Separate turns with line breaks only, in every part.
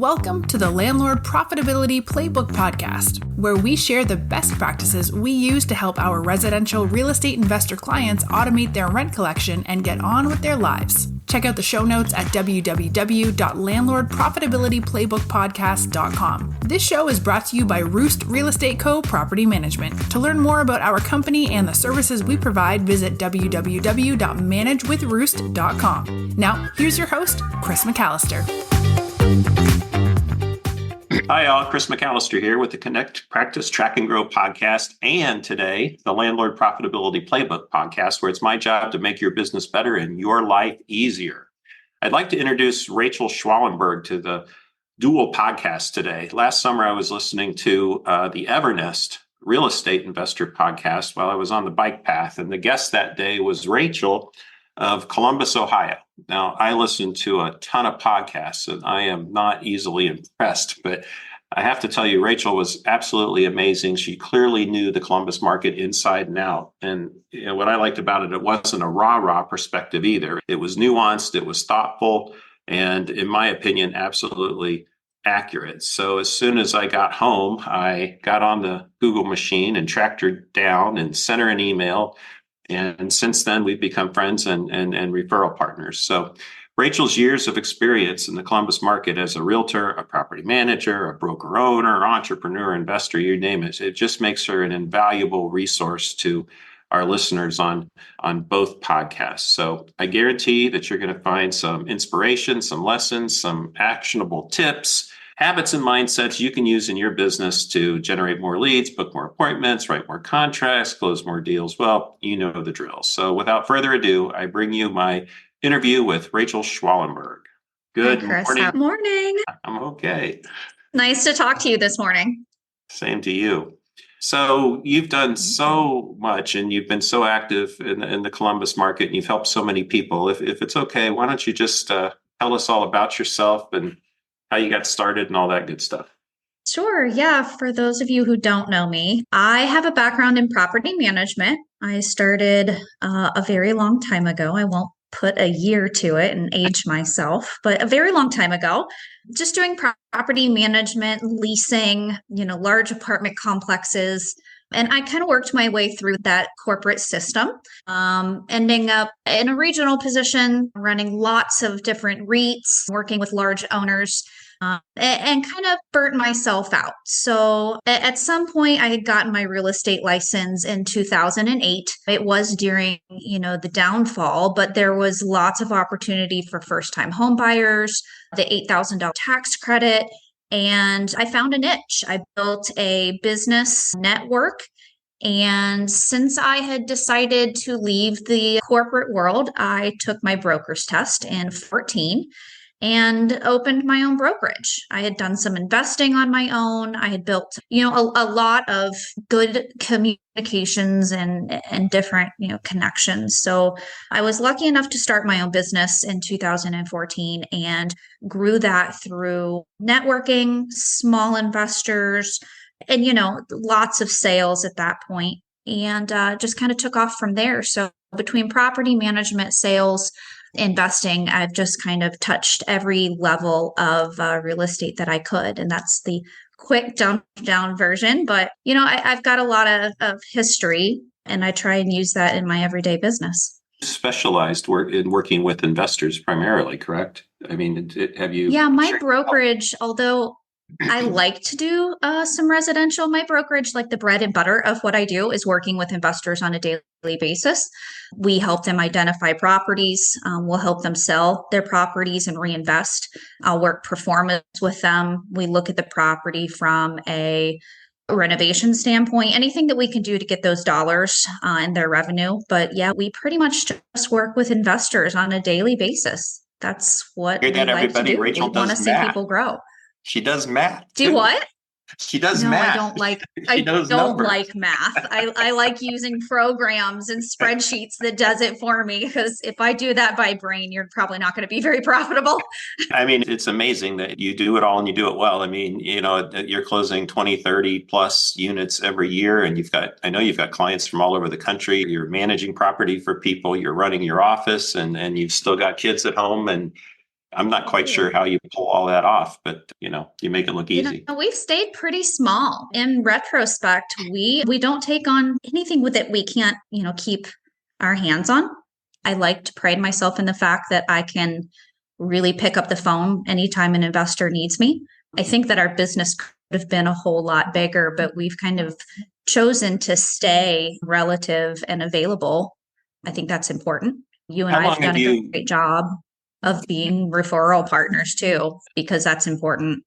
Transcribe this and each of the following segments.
Welcome to the Landlord Profitability Playbook Podcast, where we share the best practices we use to help our residential real estate investor clients automate their rent collection and get on with their lives. Check out the show notes at www.landlordprofitabilityplaybookpodcast.com. This show is brought to you by Roost Real Estate Co. Property Management. To learn more about our company and the services we provide, visit www.managewithroost.com. Now, here's your host, Chris McAllister.
Hi, all. Chris McAllister here with the Connect, Practice, Track, and Grow podcast. And today, the Landlord Profitability Playbook podcast, where it's my job to make your business better and your life easier. I'd like to introduce Rachael Schwalenberg to the dual podcast today. Last summer, I was listening to the Evernest Real Estate Investor podcast while I was on the bike path. And the guest that day was Rachael of Columbus, Ohio. Now, I listen to a ton of podcasts and I am not easily impressed, but I have to tell you, Rachael was absolutely amazing. She clearly knew the Columbus market inside and out. And what I liked about it, it wasn't a rah-rah perspective either. It was nuanced, it was thoughtful, and in my opinion, absolutely accurate. So as soon as I got home, I got on the Google machine and tracked her down and sent her an email. And since then, we've become friends and referral partners. So Rachael's years of experience in the Columbus market as a realtor, a property manager, a broker owner, entrepreneur, investor, you name it, it just makes her an invaluable resource to our listeners on both podcasts. So I guarantee that you're going to find some inspiration, some lessons, some actionable tips, habits and mindsets you can use in your business to generate more leads, book more appointments, write more contracts, close more deals. Well, you know the drill. So without further ado, I bring you my interview with Rachael Schwalenberg. Good morning.
Good morning.
I'm okay.
Nice to talk to you this morning.
Same to you. So you've done so much and you've been so active in the Columbus market and you've helped so many people. If it's okay, why don't you just tell us all about yourself and how you got started and all that good stuff.
Sure. Yeah. For those of you who don't know me, I have a background in property management. I started a very long time ago. I won't put a year to it and age myself, but a very long time ago, just doing property management, leasing, large apartment complexes. And I kind of worked my way through that corporate system, ending up in a regional position, running lots of different REITs, working with large owners, and kind of burnt myself out. So at some point, I had gotten my real estate license in 2008. It was during, the downfall, but there was lots of opportunity for first-time home buyers, the $8,000 tax credit. And I found a niche. I built a business network. And since I had decided to leave the corporate world, I took my broker's test in 2014 and opened my own brokerage. I had done some investing on my own. I had built, a lot of good communications and different, connections. So I was lucky enough to start my own business in 2014 and grew that through networking, small investors, and, lots of sales at that point, and just kind of took off from there. So between property management, sales, investing, I've just kind of touched every level of real estate that I could. And that's the quick dump down version. But, I've got a lot of history and I try and use that in my everyday business.
Specialized work in working with investors primarily, correct? I mean, have you?
Yeah, my brokerage, although I like to do some residential, my brokerage, like the bread and butter of what I do is working with investors on a daily basis. We help them identify properties. We'll help them sell their properties and reinvest. I'll work performance with them. We look at the property from a renovation standpoint, anything that we can do to get those dollars in their revenue. But yeah, we pretty much just work with investors on a daily basis. That's what we like to do.
Rachael
we want to see people grow.
She does math.
Do what?
She does
no,
math.
I don't like. I don't like math. I like using programs and spreadsheets that does it for me. Because if I do that by brain, you're probably not going to be very profitable.
I mean, it's amazing that you do it all and you do it well. I mean, you're closing 20, 30 plus units every year, and I know you've got clients from all over the country. You're managing property for people. You're running your office, and you've still got kids at home, and I'm not quite sure how you pull all that off, but you make it look easy.
We've stayed pretty small. In retrospect, we don't take on anything with it we can't, keep our hands on. I like to pride myself in the fact that I can really pick up the phone anytime an investor needs me. I think that our business could have been a whole lot bigger, but we've kind of chosen to stay relative and available. I think that's important. You and I have done a great job of being referral partners too, because that's important.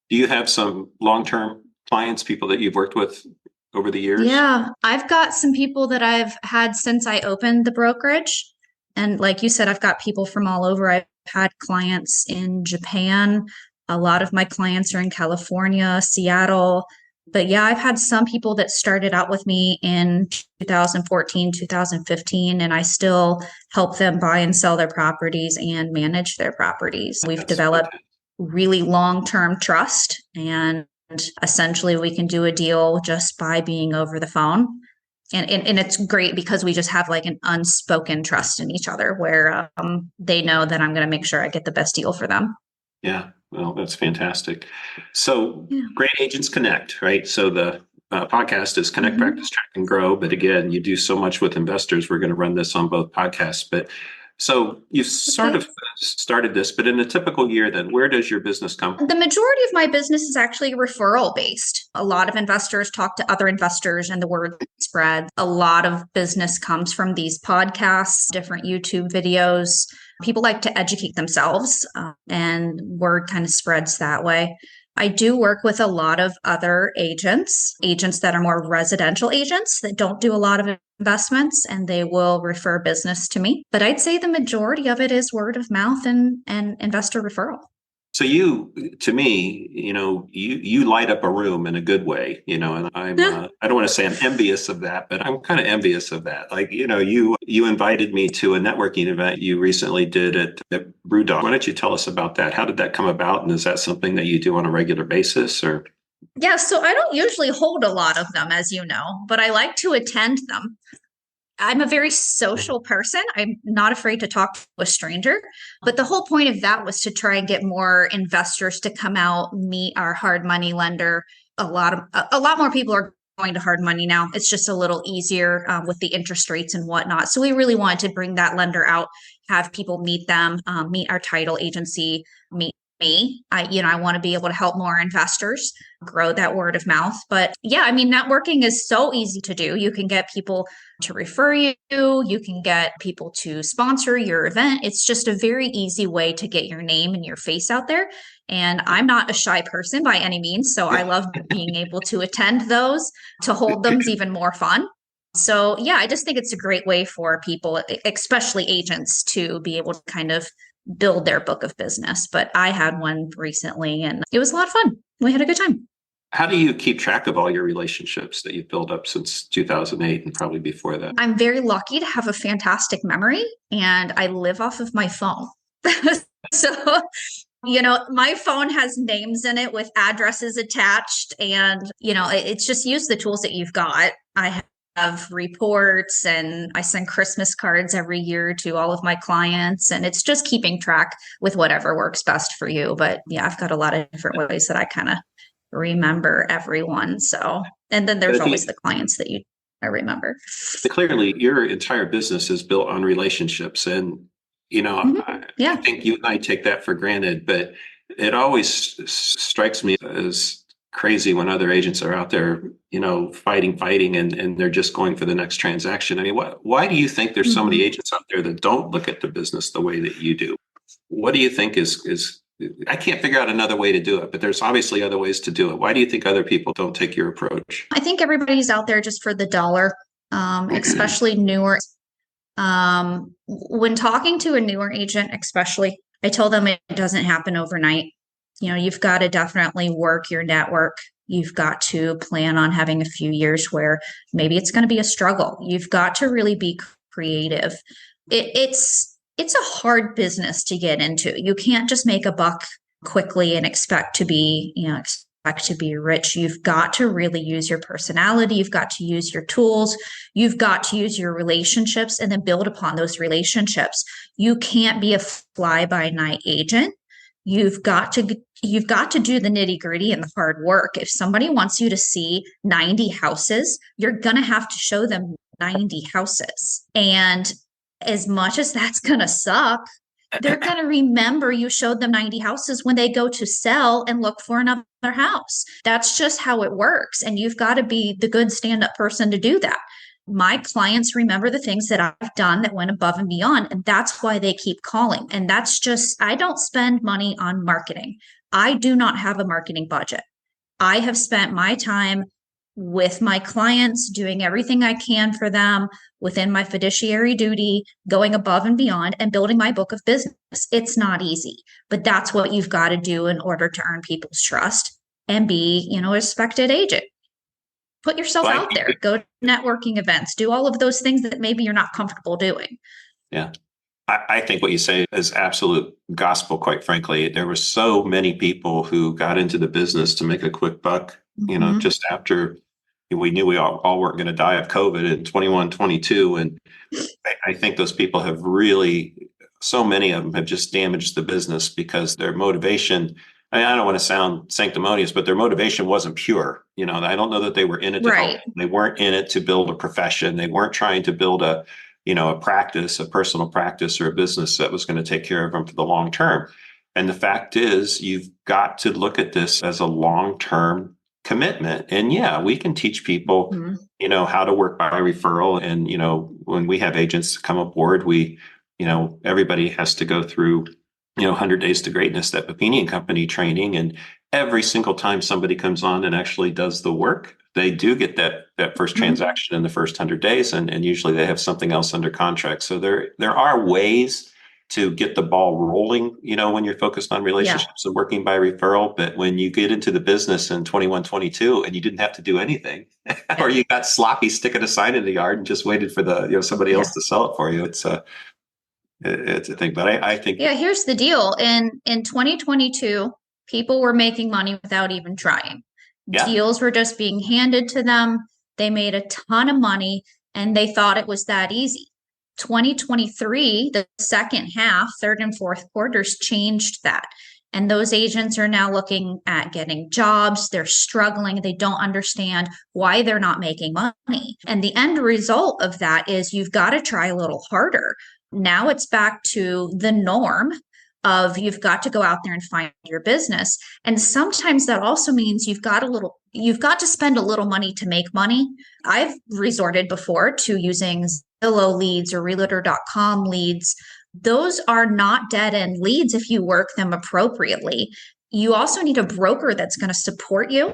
Do you have some long-term clients, people that you've worked with over the years?
Yeah, I've got some people that I've had since I opened the brokerage. And like you said, I've got people from all over. I've had clients in Japan. A lot of my clients are in California, Seattle. But yeah, I've had some people that started out with me in 2014, 2015, and I still help them buy and sell their properties and manage their properties. We've developed really long-term trust, and essentially we can do a deal just by being over the phone. And it's great because we just have like an unspoken trust in each other where they know that I'm going to make sure I get the best deal for them.
Yeah. Well, that's fantastic. So Great Agents Connect, right? So the podcast is Connect, Practice, Track, and Grow. But again, you do so much with investors. We're going to run this on both podcasts. But so you sort of started this, but in a typical year, then where does your business come from?
The majority of my business is actually referral based. A lot of investors talk to other investors and the word spreads. A lot of business comes from these podcasts, different YouTube videos. People like to educate themselves and word kind of spreads that way. I do work with a lot of other agents that are more residential agents that don't do a lot of investments, and they will refer business to me. But I'd say the majority of it is word of mouth and investor referral.
So to me, you light up a room in a good way, and I'm, I don't want to say I'm envious of that, but I'm kind of envious of that. Like, you invited me to a networking event you recently did at Brewdog. Why don't you tell us about that? How did that come about? And is that something that you do on a regular basis or?
Yeah, so I don't usually hold a lot of them, as you know, but I like to attend them. I'm a very social person. I'm not afraid to talk to a stranger. But the whole point of that was to try and get more investors to come out, meet our hard money lender. A lot more people are going to hard money now. It's just a little easier with the interest rates and whatnot. So we really wanted to bring that lender out, have people meet them, meet our title agency, meet me. I want to be able to help more investors grow that word of mouth. But yeah, I mean, networking is so easy to do. You can get people to refer you. You can get people to sponsor your event. It's just a very easy way to get your name and your face out there. And I'm not a shy person by any means. So I love being able to attend those. To hold them is even more fun. So yeah, I just think it's a great way for people, especially agents, to be able to kind of build their book of business. But I had one recently and it was a lot of fun. We had a good time.
How do you keep track of all your relationships that you've built up since 2008 and probably before that?
I'm very lucky to have a fantastic memory and I live off of my phone. So, my phone has names in it with addresses attached and, it's just use the tools that you've got. I have reports and I send Christmas cards every year to all of my clients, and it's just keeping track with whatever works best for you. But yeah, I've got a lot of different ways that I kind of remember everyone. So, and then there's always the clients that I remember.
Clearly, your entire business is built on relationships, and I think you and I take that for granted, but it always strikes me as crazy when other agents are out there, fighting and they're just going for the next transaction. I mean, why do you think there's so many agents out there that don't look at the business the way that you do? What do you think is I can't figure out another way to do it, but there's obviously other ways to do it. Why do you think other people don't take your approach?
I think everybody's out there just for the dollar, especially newer. When talking to a newer agent, especially, I tell them it doesn't happen overnight. You've got to definitely work your network. You've got to plan on having a few years where maybe it's going to be a struggle. You've got to really be creative. It's a hard business to get into. You can't just make a buck quickly and expect to be, to be rich, you've got to really use your personality. You've got to use your tools. You've got to use your relationships and then build upon those relationships. You can't be a fly-by-night agent. You've got to do the nitty-gritty and the hard work. If somebody wants you to see 90 houses, you're going to have to show them 90 houses. And as much as that's going to suck, they're going to remember you showed them 90 houses when they go to sell and look for another house. That's just how it works. And you've got to be the good stand-up person to do that. My clients remember the things that I've done that went above and beyond. And that's why they keep calling. And that's just, I don't spend money on marketing. I do not have a marketing budget. I have spent my time with my clients, doing everything I can for them within my fiduciary duty, going above and beyond and building my book of business. It's not easy, but that's what you've got to do in order to earn people's trust and be, a respected agent. Put yourself out there, go to networking events, do all of those things that maybe you're not comfortable doing.
Yeah. I think what you say is absolute gospel, quite frankly. There were so many people who got into the business to make a quick buck, just after we knew we all weren't going to die of COVID in 21, 22. And I think those people have really, so many of them have just damaged the business because their motivation, I don't want to sound sanctimonious, but their motivation wasn't pure. I don't know that they were in it to help. They weren't in it to build a profession. They weren't trying to build a practice, a personal practice or a business that was going to take care of them for the long term. And the fact is, you've got to look at this as a long-term commitment. And yeah, we can teach people, how to work by referral. And, when we have agents come aboard, everybody has to go through, 100 Days to Greatness, that Papini and Company training. And every single time somebody comes on and actually does the work, they do get that first transaction in the first 100 days. And usually they have something else under contract. So there are ways to get the ball rolling, when you're focused on relationships and working by referral. But when you get into the business in 21, 22, and you didn't have to do anything, or you got sloppy sticking a sign in the yard and just waited for the, somebody else to sell it for you, it's a thing. But I think.
Yeah, here's the deal. In 2022, people were making money without even trying. Yeah. Deals were just being handed to them. They made a ton of money and they thought it was that easy. 2023, the second half, third and fourth quarters changed that. And those agents are now looking at getting jobs. They're struggling. They don't understand why they're not making money. And the end result of that is you've got to try a little harder. Now it's back to the norm of you've got to go out there and find your business. And sometimes that also means you've got to spend a little money to make money. I've resorted before to using Zillow leads or realtor.com leads. Those are not dead-end leads if you work them appropriately. You also need a broker that's going to support you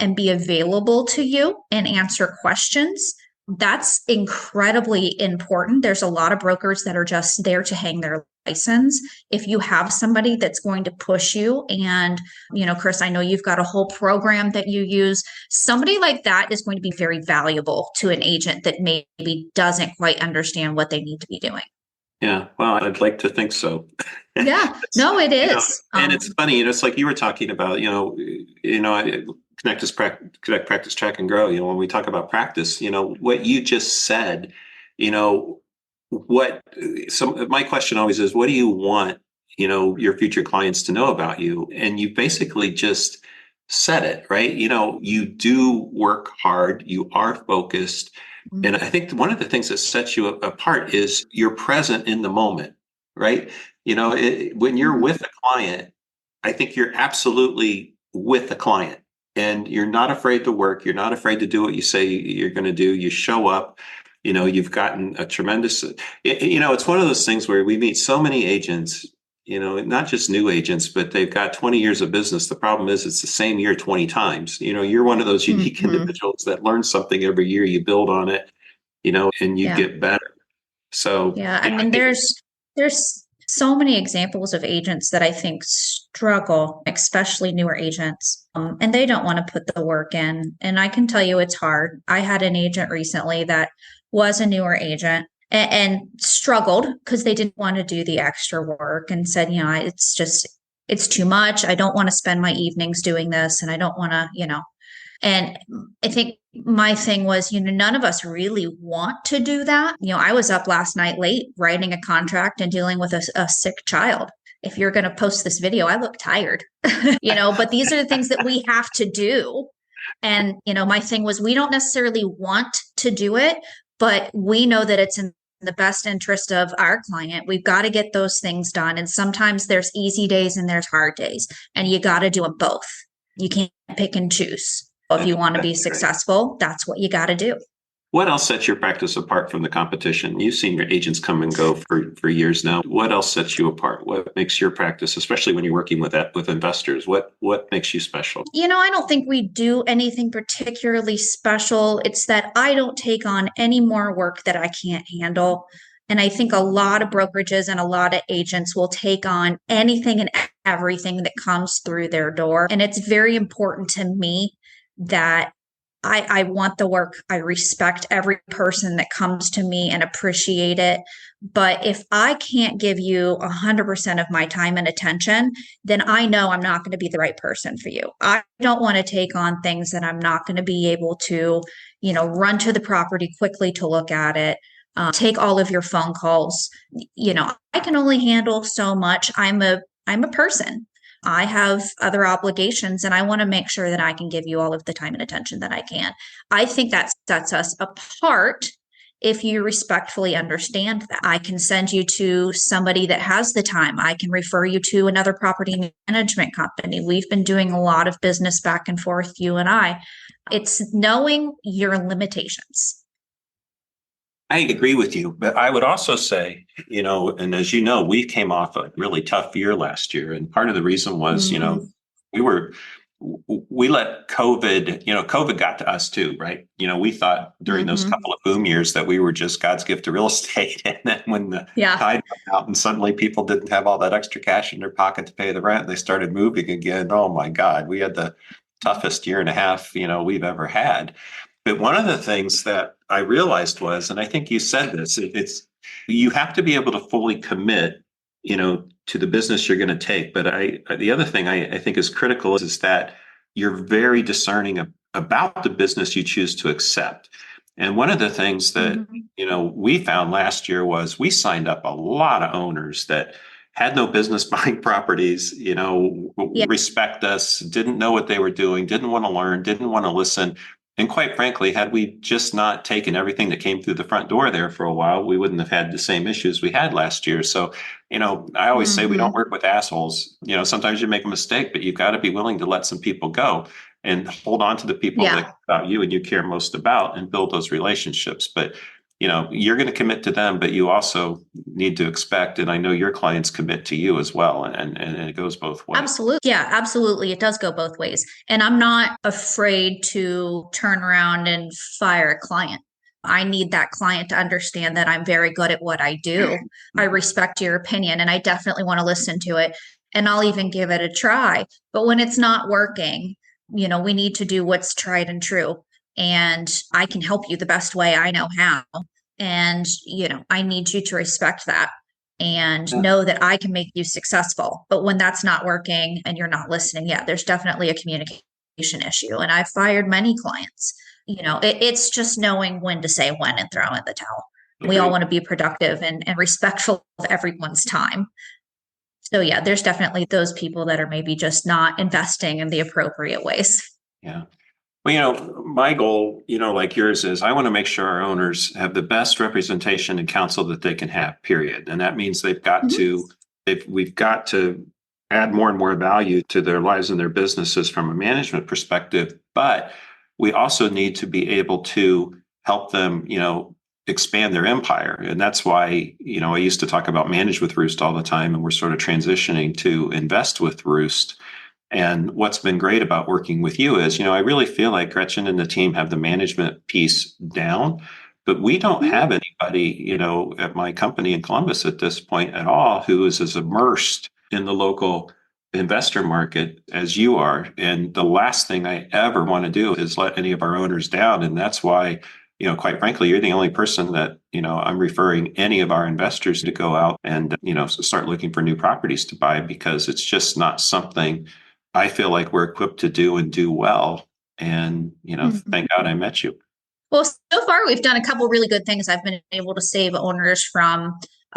and be available to you and answer questions. That's incredibly important. There's a lot of brokers that are just there to hang their license. If you have somebody that's going to push you and, Chris, I know you've got a whole program that you use. Somebody like that is going to be very valuable to an agent that maybe doesn't quite understand what they need to be doing.
Yeah, well, I'd like to think so.
Yeah, no, it is.
And it's funny, it's like you were talking about, connect, practice, track, and grow. When we talk about practice, what you just said, my question always is, what do you want, your future clients to know about you? And you basically just said it, right? You do work hard, you are focused. Mm-hmm. And I think one of the things that sets you apart is you're present in the moment, right? When you're with a client, I think you're absolutely with the client. And you're not afraid to work. You're not afraid to do what you say you're going to do. You show up, you've gotten a tremendous, it's one of those things where we meet so many agents, not just new agents, but they've got 20 years of business. The problem is it's the same year 20 times. You're one of those unique individuals that learn something every year. You build on it, and you get better. So,
there's so many examples of agents that I think struggle, especially newer agents, and they don't want to put the work in. And I can tell you it's hard. I had an agent recently that was a newer agent and struggled because they didn't want to do the extra work and said, it's just, it's too much. I don't want to spend my evenings doing this, and I don't want to, and I think my thing was, none of us really want to do that. I was up last night late writing a contract and dealing with a sick child. If you're going to post this video, I look tired, but these are the things that we have to do. And, my thing was, we don't necessarily want to do it, but we know that it's in the best interest of our client. We've got to get those things done. And sometimes there's easy days and there's hard days, and you got to do them both. You can't pick and choose. If you want to be successful, that's what you got to do.
What else sets your practice apart from the competition? You've seen your agents come and go for years now. What else sets you apart? What makes your practice, especially when you're working with investors, what makes you special?
I don't think we do anything particularly special. It's that I don't take on any more work that I can't handle. And I think a lot of brokerages and a lot of agents will take on anything and everything that comes through their door. And it's very important to me that I want the work. I respect every person that comes to me and appreciate it. But if I can't give you 100% of my time and attention, then I know I'm not going to be the right person for you. I don't want to take on things that I'm not going to be able to, run to the property quickly to look at it, take all of your phone calls. I can only handle so much. I'm a person. I have other obligations, and I want to make sure that I can give you all of the time and attention that I can. I think that sets us apart if you respectfully understand that. I can send you to somebody that has the time. I can refer you to another property management company. We've been doing a lot of business back and forth, you and I. It's knowing your limitations.
I agree with you, but I would also say, and as you know, we came off a really tough year last year. And part of the reason was, we let COVID got to us too, right? We thought during those couple of boom years that we were just God's gift to real estate. And then when the tide went out and suddenly people didn't have all that extra cash in their pocket to pay the rent, they started moving again. Oh my God, we had the toughest year and a half, we've ever had. But one of the things that I realized was, and I think you said this, it's you have to be able to fully commit, to the business you're going to take. But the other thing I think is critical is that you're very discerning about the business you choose to accept. And one of the things that, we found last year was we signed up a lot of owners that had no business buying properties, respect us, didn't know what they were doing, didn't want to learn, didn't want to listen. And quite frankly, had we just not taken everything that came through the front door there for a while, we wouldn't have had the same issues we had last year. So, I always say we don't work with assholes. Sometimes you make a mistake, but you've got to be willing to let some people go and hold on to the people that about you and you care most about and build those relationships. But, you're going to commit to them, but you also need to expect, and I know your clients commit to you as well. And it goes both ways.
Absolutely. Yeah, absolutely. It does go both ways. And I'm not afraid to turn around and fire a client. I need that client to understand that I'm very good at what I do. I respect your opinion and I definitely want to listen to it. And I'll even give it a try. But when it's not working, we need to do what's tried and true. And I can help you the best way I know how. And, I need you to respect that and know that I can make you successful. But when that's not working and you're not listening, there's definitely a communication issue. And I've fired many clients. It's just knowing when to say when and throw in the towel. Okay. We all want to be productive and respectful of everyone's time. So there's definitely those people that are maybe just not investing in the appropriate ways.
Yeah. Well, my goal, like yours is I want to make sure our owners have the best representation and counsel that they can have, period. And that means we've got to add more and more value to their lives and their businesses from a management perspective. But we also need to be able to help them, expand their empire. And that's why, I used to talk about manage with Roost all the time, and we're sort of transitioning to invest with Roost. And what's been great about working with you is, I really feel like Gretchen and the team have the management piece down, but we don't have anybody, at my company in Columbus at this point at all who is as immersed in the local investor market as you are. And the last thing I ever want to do is let any of our owners down. And that's why quite frankly, you're the only person that, I'm referring any of our investors to go out and, start looking for new properties to buy, because it's just not something I feel like we're equipped to do and do well. And, thank God I met you.
Well, so far we've done a couple really good things. I've been able to save owners from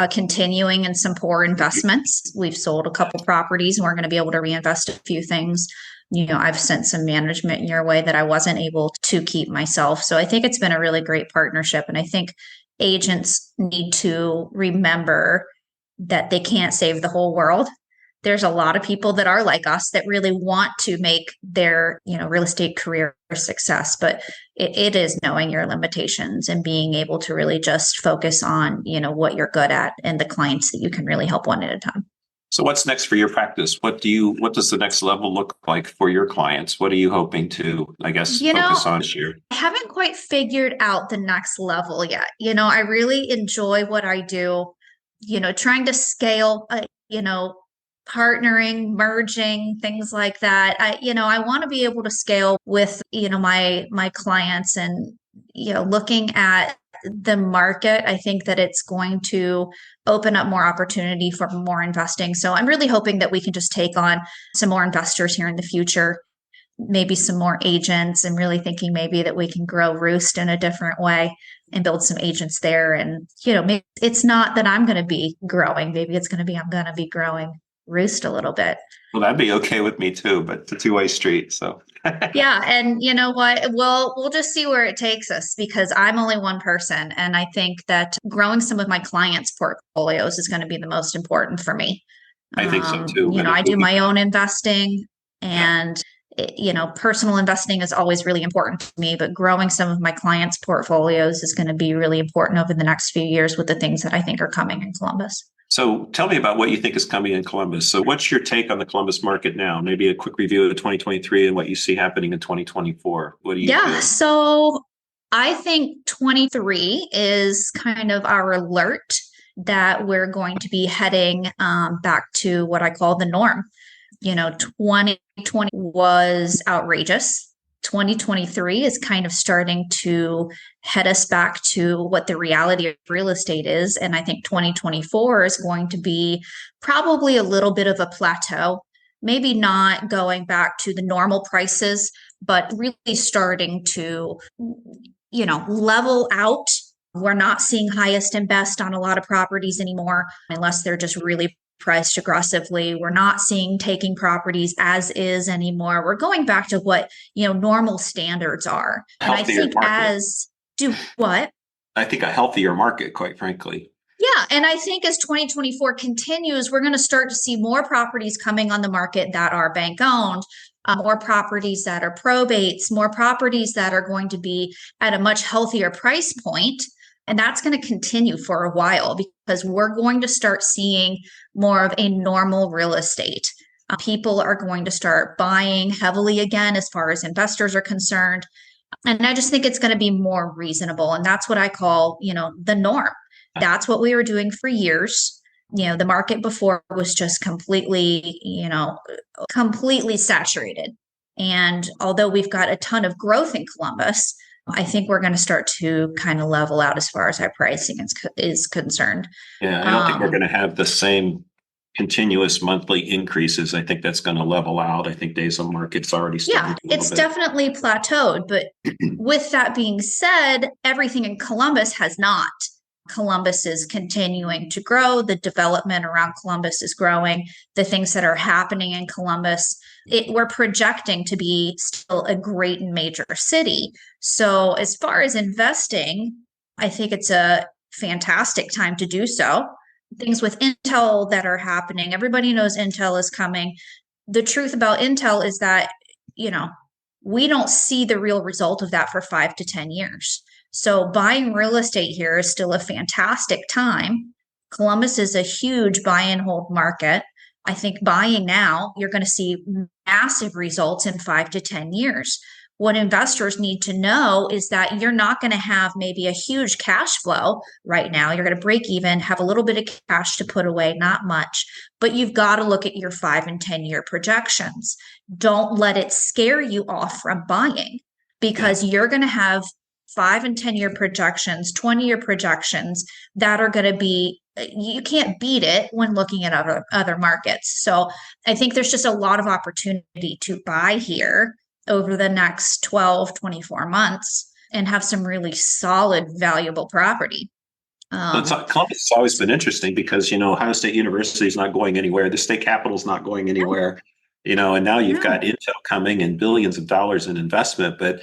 continuing in some poor investments. We've sold a couple properties and we're going to be able to reinvest a few things. I've sent some management your way that I wasn't able to keep myself. So I think it's been a really great partnership. And I think agents need to remember that they can't save the whole world. There's a lot of people that are like us that really want to make their, real estate career a success, but it is knowing your limitations and being able to really just focus on, what you're good at and the clients that you can really help one at a time.
So what's next for your practice? What does the next level look like for your clients? What are you hoping to, focus on this year?
I haven't quite figured out the next level yet. I really enjoy what I do, trying to scale, partnering, merging, things like that. I want to be able to scale with, my clients and, looking at the market. I think that it's going to open up more opportunity for more investing. So I'm really hoping that we can just take on some more investors here in the future, maybe some more agents, and really thinking maybe that we can grow Roost in a different way and build some agents there. And, maybe it's not that I'm going to be growing. Maybe it's going to be, I'm going to be growing Roost a little bit.
Well, that'd be okay with me too, but it's a two-way street. So
yeah. And you know what? We'll just see where it takes us, because I'm only one person. And I think that growing some of my clients' portfolios is going to be the most important for me.
I think so too.
I do my own investing, and personal investing is always really important to me, but growing some of my clients' portfolios is going to be really important over the next few years with the things that I think are coming in Columbus.
So tell me about what you think is coming in Columbus. So what's your take on the Columbus market now? Maybe a quick review of 2023 and what you see happening in 2024. What do you feel?
So I think 23 is kind of our alert that we're going to be heading back to what I call the norm. 2020 was outrageous. 2023 is kind of starting to head us back to what the reality of real estate is. And I think 2024 is going to be probably a little bit of a plateau, maybe not going back to the normal prices, but really starting to, level out. We're not seeing highest and best on a lot of properties anymore, unless they're just really priced aggressively. We're not seeing taking properties as is anymore. We're going back to what, normal standards are. And I think
I think a healthier market, quite frankly.
Yeah. And I think as 2024 continues, we're going to start to see more properties coming on the market that are bank owned, more properties that are probates, more properties that are going to be at a much healthier price point. And that's going to continue for a while, because we're going to start seeing more of a normal real estate. People are going to start buying heavily again as far as investors are concerned. And I just think it's going to be more reasonable. And that's what I call, the norm. That's what we were doing for years. The market before was just completely saturated. And although we've got a ton of growth in Columbus, I think we're going to start to kind of level out as far as our pricing is concerned.
Yeah, I don't think we're going to have the same continuous monthly increases. I think that's going to level out. I think days on market's already started.
Yeah, it's definitely plateaued. But with that being said, everything in Columbus has not. Columbus is continuing to grow. The development around Columbus is growing. The things that are happening in Columbus, we're projecting to be still a great and major city. So as far as investing, I think it's a fantastic time to do so. Things with Intel that are happening. Everybody knows Intel is coming. The truth about Intel is that, we don't see the real result of that for 5 to 10 years. So buying real estate here is still a fantastic time. Columbus is a huge buy and hold market. I think buying now, you're going to see massive results in 5 to 10 years. What investors need to know is that you're not going to have maybe a huge cash flow right now. You're going to break even, have a little bit of cash to put away, not much, but you've got to look at your 5 and 10 year projections. Don't let it scare you off from buying, because you're going to have 5 and 10-year projections, 20-year projections that are going to be, you can't beat it when looking at other markets. So I think there's just a lot of opportunity to buy here over the next 12, 24 months and have some really solid, valuable property.
Columbus has always been interesting because, Ohio State University is not going anywhere. The state capital is not going anywhere, and now you've got Intel coming and billions of dollars in investment. But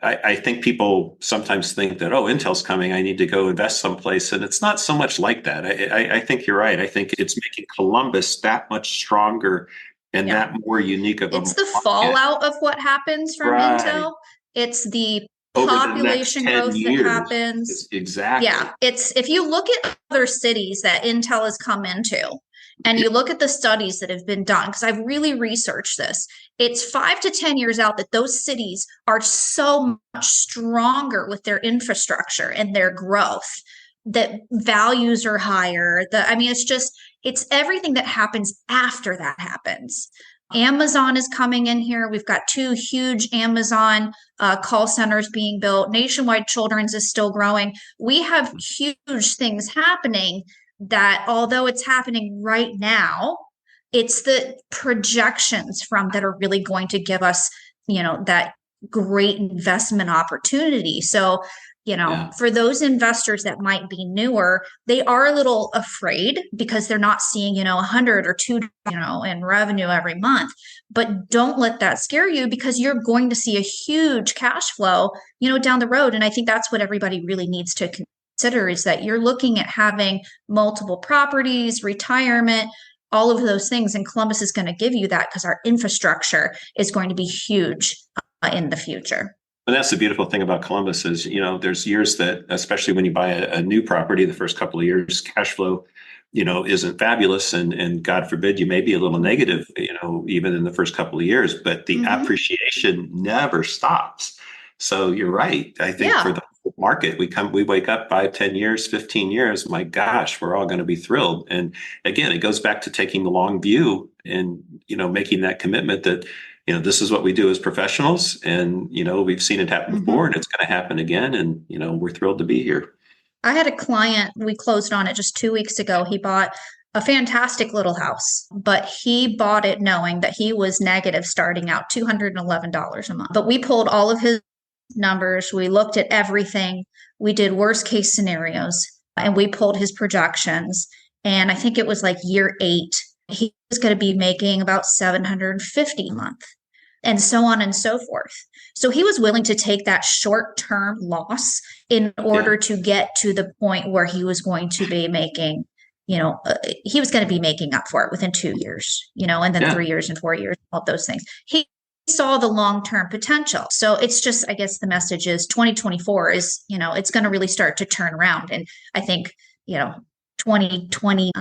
I think people sometimes think that, Intel's coming, I need to go invest someplace. And it's not so much like that. I think you're right. I think it's making Columbus that much stronger and that more unique of a
It's the fallout of what happens from Intel. It's the population growth that happens.
Exactly.
Yeah. It's, if you look at other cities that Intel has come into and you look at the studies that have been done, because I've really researched this, it's 5 to 10 years out that those cities are so much stronger with their infrastructure and their growth, that values are higher. It's everything that happens after that happens. Amazon is coming in here. We've got 2 huge Amazon call centers being built. Nationwide Children's is still growing. We have huge things happening that, although it's happening right now, it's the projections from that are really going to give us, that great investment opportunity. So, for those investors that might be newer, they are a little afraid because they're not seeing, 100 or 2, in revenue every month. But don't let that scare you, because you're going to see a huge cash flow, down the road. And I think that's what everybody really needs to consider, is that you're looking at having multiple properties, retirement, all of those things. And Columbus is going to give you that because our infrastructure is going to be huge in the future.
And that's the beautiful thing about Columbus is, there's years that, especially when you buy a new property, the first couple of years, cash flow, isn't fabulous. And God forbid, you may be a little negative, even in the first couple of years, but the appreciation never stops. So you're right. I think for the market, we wake up 5, 10 years, 15 years, my gosh, we're all going to be thrilled. And again, it goes back to taking the long view and, making that commitment that, this is what we do as professionals. And, we've seen it happen before and it's going to happen again. And, we're thrilled to be here.
I had a client, we closed on it just 2 weeks ago. He bought a fantastic little house, but he bought it knowing that he was negative starting out $211 a month. But we pulled all of his numbers. We looked at everything. We did worst case scenarios and we pulled his projections. And I think it was like year 8, he was going to be making about $750 a month, and so on and so forth. So he was willing to take that short-term loss in order to get to the point where he was going to be making, he was going to be making up for it within 2 years, and then 3 years and 4 years, all those things. He saw the long-term potential. So it's just, I guess the message is 2024 is, it's going to really start to turn around. And I think, 2020,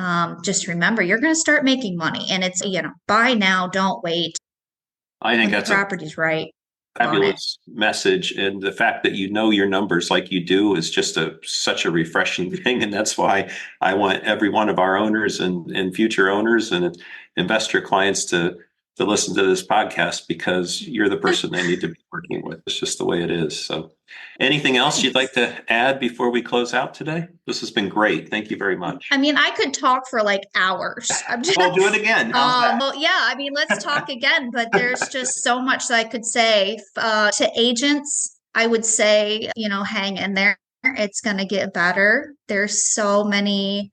just remember, you're going to start making money, and it's, buy now, don't wait.
I think that's
property's right.
Fabulous message. And the fact that your numbers like you do is just such a refreshing thing. And that's why I want every one of our owners and future owners and investor clients to listen to this podcast, because you're the person they need to be working with. It's just the way it is. So anything else you'd like to add before we close out today? This has been great. Thank you very much.
I mean, I could talk for like hours.
We'll do it again.
Well, yeah, let's talk again, but there's just so much that I could say to agents. I would say, hang in there. It's going to get better. There's so many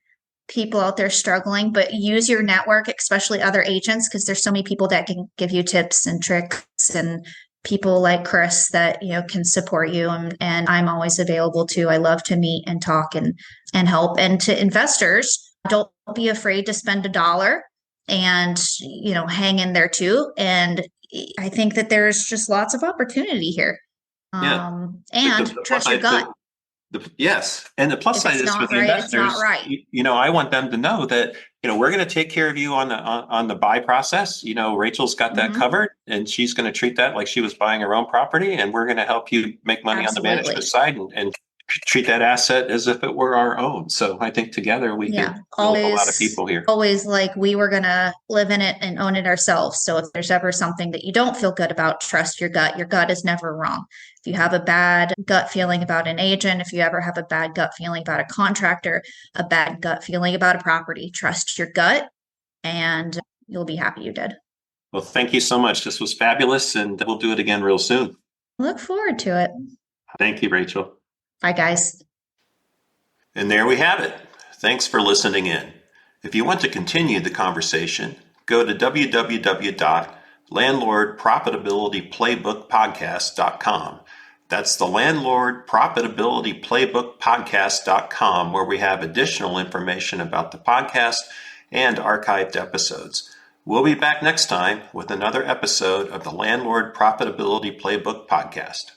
people out there struggling, but use your network, especially other agents, because there's so many people that can give you tips and tricks, and people like Chris that, can support you. And I'm always available too. I love to meet and talk and help. And to investors, don't be afraid to spend $1 and, hang in there too. And I think that there's just lots of opportunity here. And trust your gut.
Yes. And the plus side is with the investors,
it's not right.
I want them to know that, we're going to take care of you on the buy process. Rachel's got that covered, and she's going to treat that like she was buying her own property. And we're going to help you make money on the management side and treat that asset as if it were our own. So I think together we could help a lot of people here.
Always like we were going to live in it and own it ourselves. So if there's ever something that you don't feel good about, trust your gut. Your gut is never wrong. If you have a bad gut feeling about an agent, if you ever have a bad gut feeling about a contractor, a bad gut feeling about a property, trust your gut and you'll be happy you did.
Well, thank you so much. This was fabulous, and we'll do it again real soon.
Look forward to it.
Thank you, Rachel.
Bye, guys.
And there we have it. Thanks for listening in. If you want to continue the conversation, go to www.landlordprofitabilityplaybookpodcast.com. That's the Landlord Profitability Playbook Podcast.com, where we have additional information about the podcast and archived episodes. We'll be back next time with another episode of the Landlord Profitability Playbook Podcast.